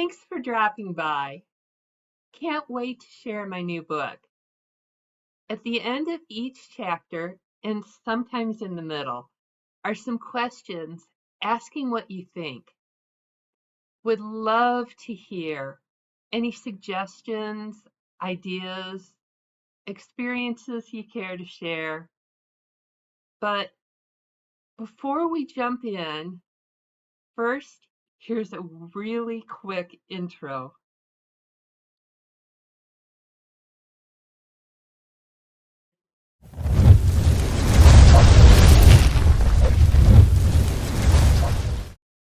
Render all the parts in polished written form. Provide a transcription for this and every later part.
Thanks for dropping by. Can't wait to share my new book. At the end of each chapter, and sometimes in the middle, are some questions asking what you think. Would love to hear any suggestions, ideas, experiences you care to share. But before we jump in, first, here's a really quick intro.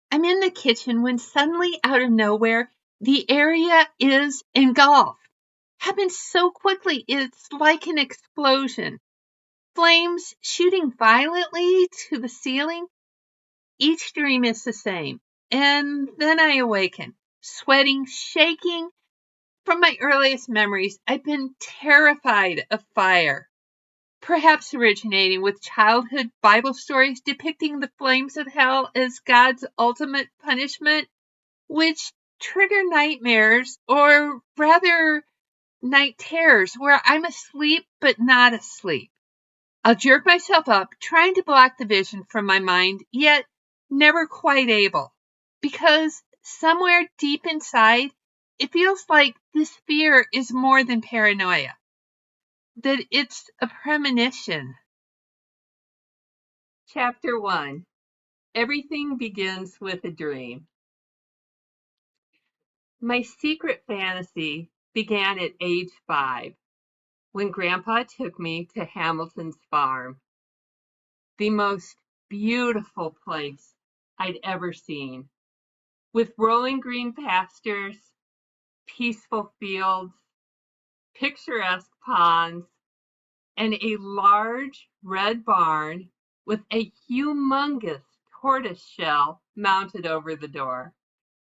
I'm in the kitchen when suddenly, out of nowhere, the area is engulfed. Happens so quickly, it's like an explosion. Flames shooting violently to the ceiling. Each dream is the same. And then I awaken, sweating, shaking. From my earliest memories, I've been terrified of fire. Perhaps originating with childhood Bible stories depicting the flames of hell as God's ultimate punishment, which trigger nightmares, or rather night terrors, where I'm asleep but not asleep. I'll jerk myself up, trying to block the vision from my mind, yet never quite able. Because somewhere deep inside, it feels like this fear is more than paranoia, that it's a premonition. Chapter 1. Everything begins with a dream. My secret fantasy began at age 5, when Grandpa took me to Hamilton's farm, the most beautiful place I'd ever seen, with rolling green pastures, peaceful fields, picturesque ponds, and a large red barn with a humongous tortoise shell mounted over the door.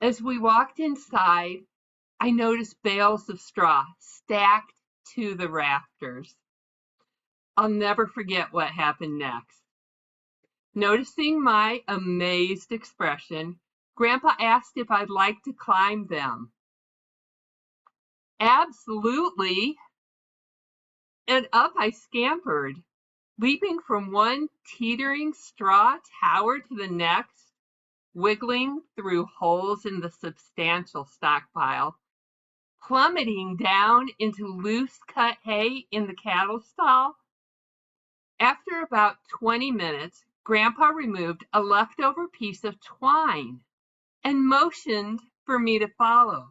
As we walked inside, I noticed bales of straw stacked to the rafters. I'll never forget what happened next. Noticing my amazed expression, Grandpa asked if I'd like to climb them. Absolutely. And up I scampered, leaping from one teetering straw tower to the next, wiggling through holes in the substantial stockpile, plummeting down into loose cut hay in the cattle stall. After about 20 minutes, Grandpa removed a leftover piece of twine and motioned for me to follow.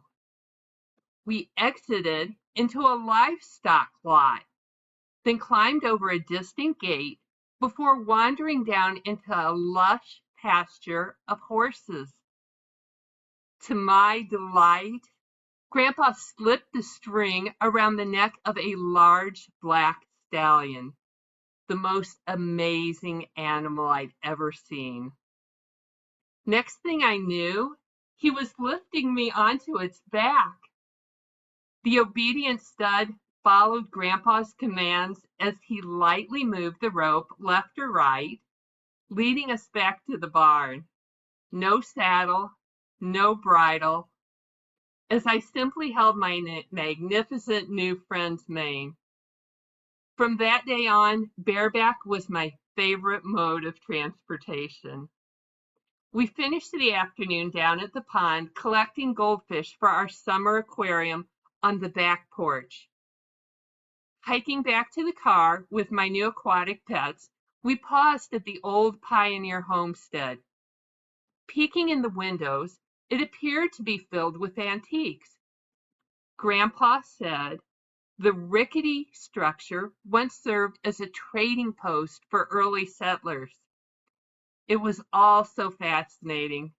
We exited into a livestock lot, then climbed over a distant gate before wandering down into a lush pasture of horses. To my delight, Grandpa slipped the string around the neck of a large black stallion, the most amazing animal I'd ever seen. Next thing I knew, he was lifting me onto its back. The obedient stud followed Grandpa's commands as he lightly moved the rope left or right, leading us back to the barn. No saddle, no bridle, as I simply held my magnificent new friend's mane. From that day on, bareback was my favorite mode of transportation. We finished the afternoon down at the pond collecting goldfish for our summer aquarium on the back porch. Hiking back to the car with my new aquatic pets, we paused at the old Pioneer Homestead. Peeking in the windows, it appeared to be filled with antiques. Grandpa said the rickety structure once served as a trading post for early settlers. It was all so fascinating.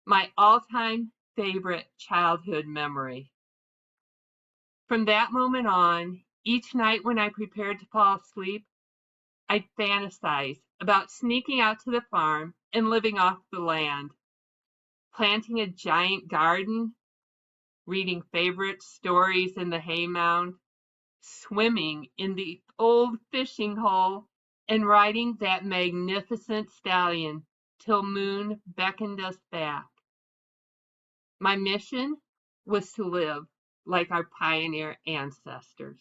My all-time favorite childhood memory. From that moment on, each night when I prepared to fall asleep, I'd fantasize about sneaking out to the farm and living off the land, planting a giant garden, reading favorite stories in the haymound, swimming in the old fishing hole, and riding that magnificent stallion till Moon beckoned us back. My mission was to live like our pioneer ancestors.